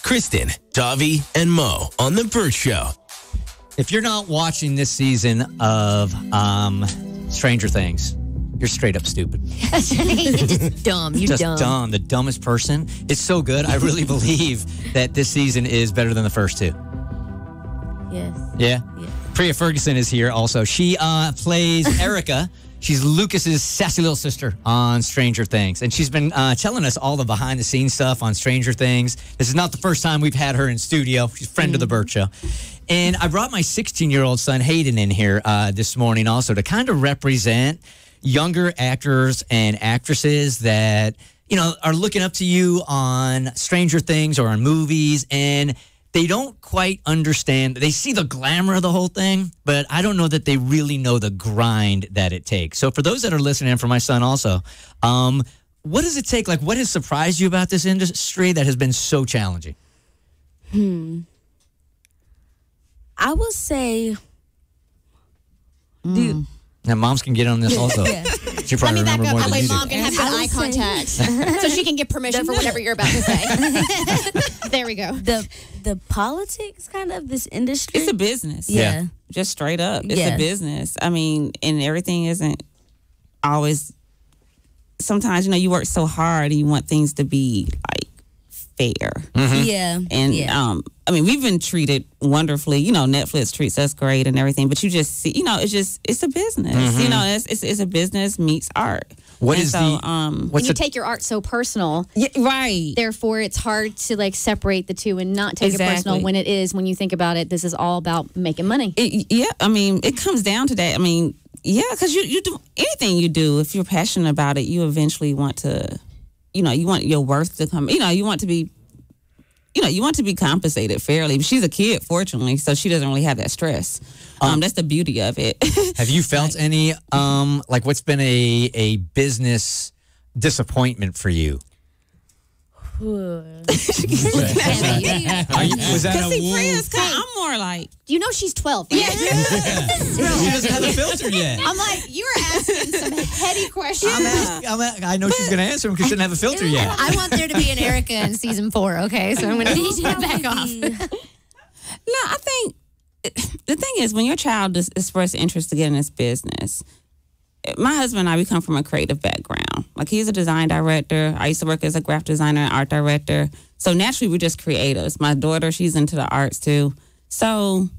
Kristen, Tavi, and Mo on The Bert Show. If you're not watching this season of Stranger Things, you're straight up stupid. That's right. You're just dumb. You're just dumb. dumb. The dumbest person. It's so good. I really believe that this season is better than the first two. Yes. Yeah? Yes. Priah Ferguson is here also. She plays Erica. She's Lucas's sassy little sister on Stranger Things. And she's been telling us all the behind-the-scenes stuff on Stranger Things. This is not the first time we've had her in studio. She's a friend of the Bert Show. And I brought my 16-year-old son, Hayden, in here this morning also to kind of represent younger actors and actresses that, you know, are looking up to you on Stranger Things or on movies, and they don't quite understand. They see the glamour of the whole thing, but I don't know that they really know the grind that it takes. So for those that are listening, and for my son also, what does it take? Like, what has surprised you about this industry that has been so challenging? I would say... Now, moms can get on this also. Yeah. She probably Let me back remember more up. than That way you do. Mom can have good eye contact so she can get permission for whatever you're about to say. There we go. The politics kind of this industry. It's a business. Yeah. Just straight up. It's Yeah. a business. I mean, and everything isn't always, sometimes, you know, you work so hard and you want things to be like fair. Yeah. And I mean, we've been treated wonderfully. You know, Netflix treats us great and everything. But you just see, you know, it's a business. You know, it's a business meets art. What and is so, the? What's You the? take your art so personal. yeah, right. Therefore, it's hard to like separate the two and not take it personal Exactly. when it is, when you think about it, this is all about making money. Yeah, I mean, it comes down to that. I mean, yeah, because you do anything you do, if you're passionate about it, you eventually want to, you know, you want your worth to come, you know, you want to be compensated fairly. She's a kid, fortunately, so she doesn't really have that stress. That's the beauty of it. Have you felt any like what's been a business disappointment for you? Are Was that a Priyah's I'm more like, you know she's 12. She doesn't have a filter yet. I'm like, you're asking some heady questions. I know she's going to answer them because she doesn't have a filter yet. I want there to be an Erica in season 4, okay? So I'm going to need you to back off. no, I think the thing is, when your child expresses interest to get in this business, my husband and I, we come from a creative background. Like, he's a design director. I used to work as a graphic designer and art director. So naturally, we're just creatives. My daughter, she's into the arts too. So,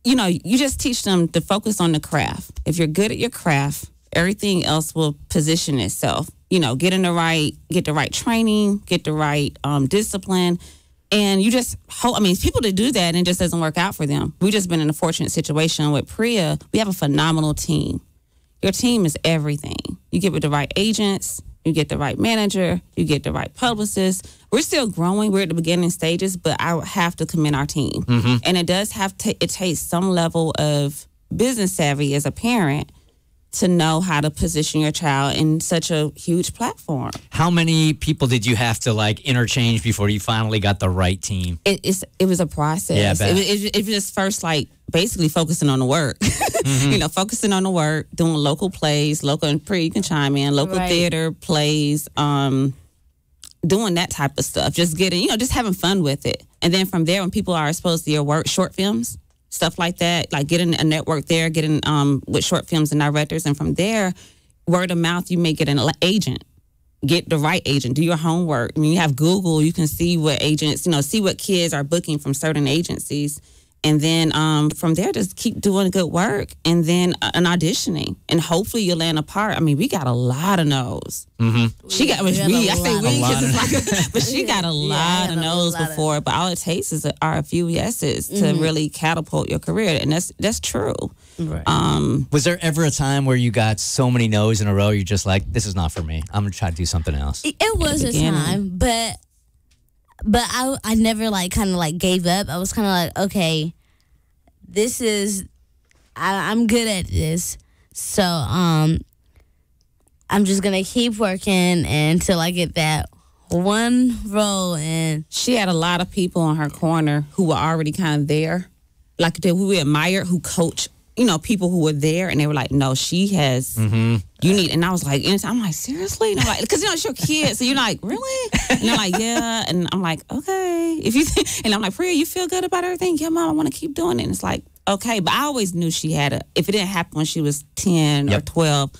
you know, you just teach them to focus on the craft. If you're good at your craft, everything else will position itself. You know, get the right training, get the right discipline. And you just hope, I mean, people that do that and it just doesn't work out for them. We've just been in a fortunate situation with Priyah. We have a phenomenal team. Your team is everything. You get with the right agents, you get the right manager, you get the right publicist. We're still growing. We're at the beginning stages, but I have to commend our team. And it does have to, it takes some level of business savvy as a parent to know how to position your child in such a huge platform. How many people did you have to like interchange before you finally got the right team? It was a process. Yeah, I bet. It was just first like basically focusing on the work. You know, focusing on the work, doing local plays, local, and Priyah, you can chime in, local theater plays, doing that type of stuff. Just getting, you know, just having fun with it. And then from there, when people are exposed to your work, short films, stuff like that, like getting a network there, getting with short films and directors. And from there, word of mouth, you may get an agent. Get the right agent. Do your homework. I mean, you have Google. You can see what agents, you know, see what kids are booking from certain agencies. And then from there, just keep doing good work and then an auditioning. And hopefully you'll land a part. I mean, we got a lot of no's. She got, I say we, because it's like, but she got a lot of no's before. But all it takes are a few yeses to really catapult your career. And that's true. Right. Was there ever a time where you got so many no's in a row, you're just like, this is not for me. I'm going to try to do something else? It was a time, but I never like kind of like gave up. I was kind of like, okay, this is I'm good at this, so I'm just gonna keep working until I get that one role. And she had a lot of people in her corner who were already kind of there, like who we admired, who coach people who were there, and they were like, no, she has, you need, and I was like, I'm like, seriously? And I'm like, because, it's your kids, so you're like, really? And they're like, yeah, and I'm like, okay. And I'm like, Priyah, you feel good about everything? Yeah, Mom, I want to keep doing it. And it's like, okay, but I always knew she had if it didn't happen when she was 10 or 12,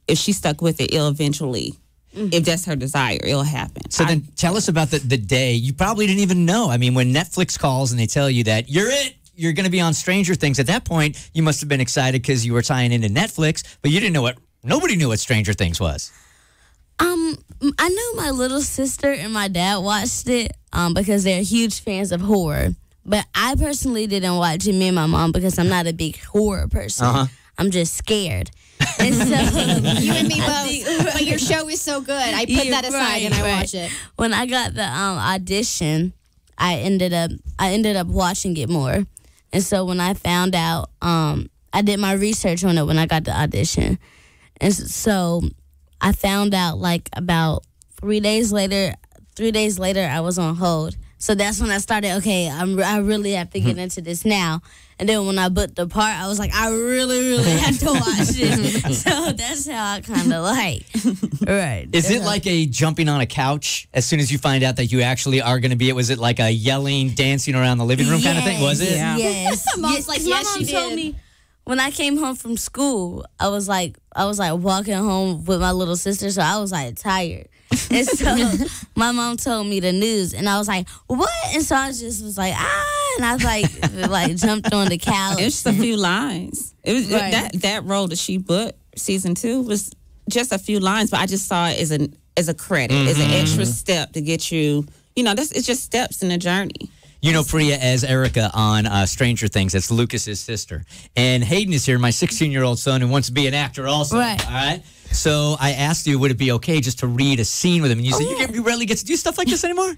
if she stuck with it, it'll eventually, if that's her desire, it'll happen. So then tell us about the day. You probably didn't even know. I mean, when Netflix calls and they tell you that you're going to be on Stranger Things, at that point, you must have been excited because you were tying into Netflix, but you didn't know nobody knew what Stranger Things was. I know my little sister and my dad watched it because they're huge fans of horror. But I personally didn't watch it, me and my mom, because I'm not a big horror person. I'm just scared. And so, you and me both. But your show is so good. I put that aside and I watch it. When I got the audition, I ended up watching it more. And so when I found out, I did my research on it when I got the audition. And so I found out like about 3 days later, I was on hold. So that's when I started, okay, I really have to get into this now. And then when I booked the part, I was like, I really, really have to watch this. So that's how I kind of right. Is it like a jumping on a couch as soon as you find out that you actually are going to be it? Was it like a yelling, dancing around the living room kind of thing? Was it? Yeah. Yes. Mom's like, my yes, mom she told did. me when I came home from school, I was like walking home with my little sister, so I was like tired. And so my mom told me the news, and I was like, what? And so I just was like, and I was like jumped on the couch. It was just a few lines. It was that role that she booked, season 2, was just a few lines, but I just saw it as a credit, as an extra step to get you, it's just steps in the journey. You know Priyah as Erica on Stranger Things. That's Lucas's sister. And Hayden is here, my 16-year-old son, who wants to be an actor also. Right. All right? So I asked you, would it be okay just to read a scene with him? And you said, you rarely get to do stuff like this anymore?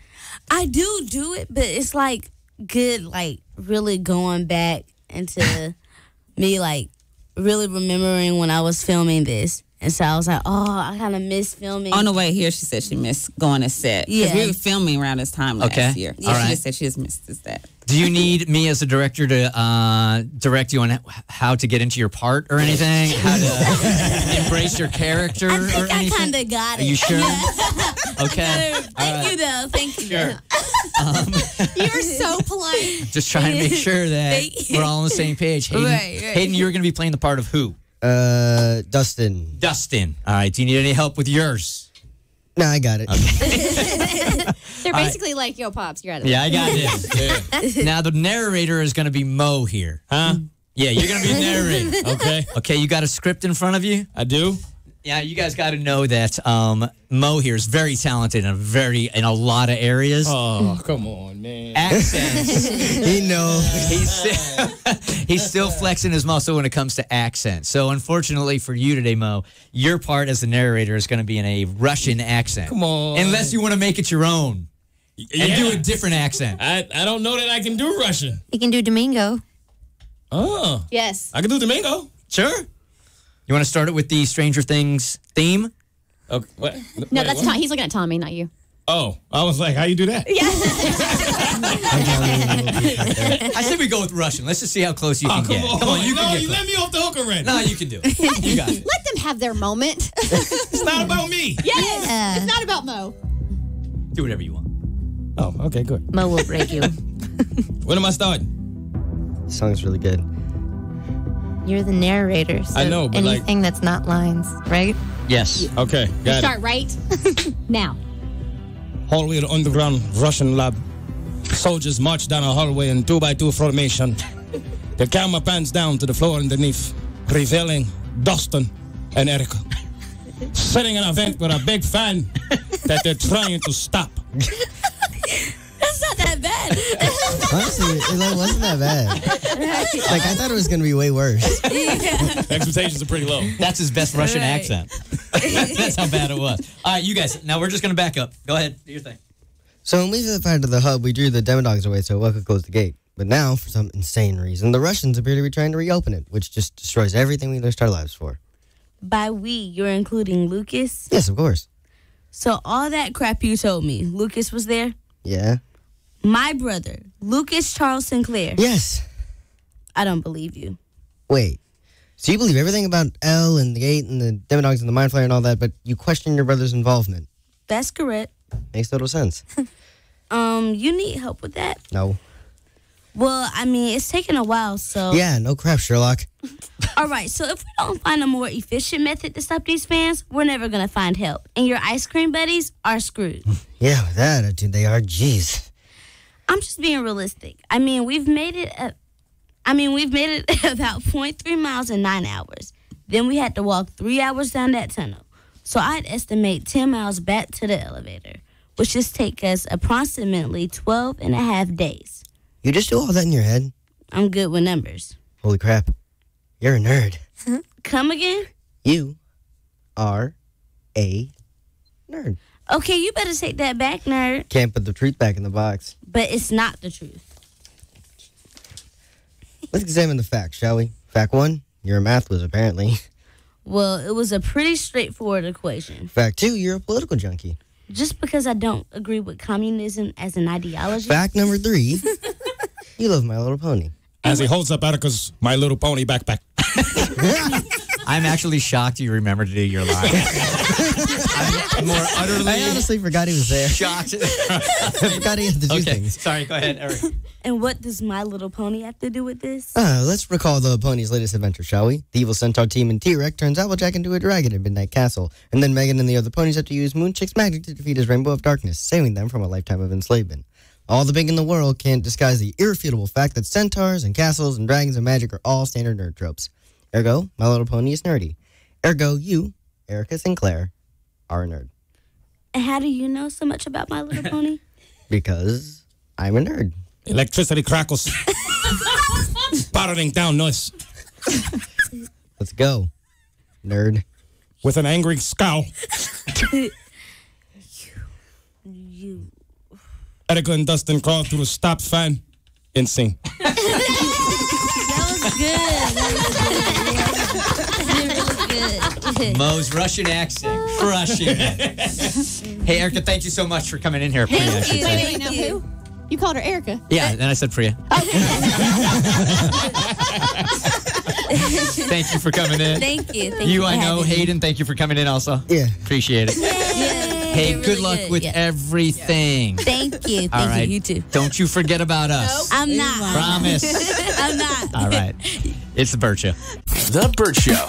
I do it, but it's like good, like really going back into me, like really remembering when I was filming this. And so I was like, I kind of miss filming. On the way here, she said she missed going to set. Because we were filming around this time last year. So she just said she just missed this set. Do you need me as a director to direct you on how to get into your part or anything? How to embrace your character or anything? I kind of got it. Are you sure? Okay. Thank you, though. Thank you. Sure. You're so polite. Just trying to make sure that we're all on the same page. Hayden, Hayden, you're going to be playing the part of who? Dustin. Dustin. All right. Do you need any help with yours? No, I got it. Okay. They're basically like, yo, Pops, you're out of Yeah, I got this. Yeah. Now, the narrator is going to be Mo here. Huh? Yeah, you're going to be the narrator. Okay. Okay, you got a script in front of you? I do. Yeah, you guys got to know that Mo here is very talented in a lot of areas. Oh, come on, man. Accents. He knows. He's still flexing his muscle when it comes to accents. So, unfortunately for you today, Mo, your part as the narrator is going to be in a Russian accent. Come on. Unless you want to make it your own and do a different accent. I don't know that I can do Russian. You can do Domingo. Oh. Yes. I can do Domingo. Sure. You want to start it with the Stranger Things theme? Okay. What? No, Wait, that's what? Tom. He's looking at Tommy, not you. Oh, I was like, how you do that? I say we go with Russian. Let's just see how close you Oh, can come get. on. Come on, you no, can get you close. let me off the hook already. No, you can do it. You got it. Let them have their moment. It's not about me. Yes. Yeah. It's not about Mo. Do whatever you want. Oh, okay, good. Mo will break you. When am I starting? The song's really good. You're the narrator, so I know, but anything that's not lines, right? Yes. Okay, got it. Start right now. Hallway of the underground Russian lab. Soldiers march down a hallway in 2x2 formation. The camera pans down to the floor underneath, revealing Dustin and Erica. Sitting in a vent with a big fan that they're trying to stop. That's not that bad. Honestly, it wasn't that bad. Like, I thought it was going to be way worse. Expectations are pretty low. That's his best Russian accent. That's how bad it was. All right, you guys. Now we're just going to back up. Go ahead. Do your thing. So when we fled to the hub, we drew the demo dogs away so Wel could close the gate. But now, for some insane reason, the Russians appear to be trying to reopen it, which just destroys everything we risked our lives for. By we, you're including Lucas? Yes, of course. So all that crap you told me, Lucas was there? Yeah. My brother, Lucas Charles Sinclair. Yes. I don't believe you. Wait. So you believe everything about Elle and the gate and the demo dogs and the mind flayer and all that, but you question your brother's involvement? That's correct. Makes total sense. You need help with that? No. Well, I mean, it's taken a while, so. Yeah, no crap, Sherlock. All right, so if we don't find a more efficient method to stop these fans, we're never going to find help. And your ice cream buddies are screwed. Yeah, with that attitude they are. Jeez. I'm just being realistic. I mean, we've made it about 0.3 miles in 9 hours. Then we had to walk 3 hours down that tunnel. So I'd estimate 10 miles back to the elevator, which just take us approximately 12 and a half days. You just do all that in your head? I'm good with numbers. Holy crap. You're a nerd. Come again? You are a nerd. Okay, you better take that back, nerd. Can't put the truth back in the box. But it's not the truth. Let's examine the facts, shall we? Fact 1, you're a math whiz, apparently. Well, it was a pretty straightforward equation. Fact 2, you're a political junkie. Just because I don't agree with communism as an ideology. Fact number 3, you love My Little Pony. As he holds up Attica's My Little Pony backpack. I'm actually shocked you remember to do your line. I'm more utterly I honestly forgot he was there. shocked. I forgot he had to do Okay, things. sorry, go ahead, Eric. And what does My Little Pony have to do with this? Let's recall the pony's latest adventure, shall we? The evil centaur team in T-Rex turns Applejack into a dragon at Midnight Castle. And then Megan and the other ponies have to use Moonchick's magic to defeat his Rainbow of Darkness, saving them from a lifetime of enslavement. All the big in the world can't disguise the irrefutable fact that centaurs and castles and dragons and magic are all standard nerd tropes. Ergo, My Little Pony is nerdy. Ergo, you, Erica Sinclair, are a nerd. And how do you know so much about My Little Pony? Because I'm a nerd. Electricity crackles. Powdering down noise. Let's go, nerd. With an angry scowl. You. Attica and Dustin crawl through a stop fan and sing. That was good. Mo's Russian accent, crushing it. Hey, Erica, thank you so much for coming in here. Priya, I should you. say. Wait, who? You called her Erica. Yeah, and I said Priya. Thank you for coming in. Thank you. Thank You, for I know. having me. Hayden, thank you for coming in also. Yeah. Appreciate it. Hey, You're good really luck good. with Yeah. everything. Thank you. All Thank right. you. You too. Don't you forget about us. I'm not. Promise. I'm not. All right. It's the Bert Show. The Bert Show.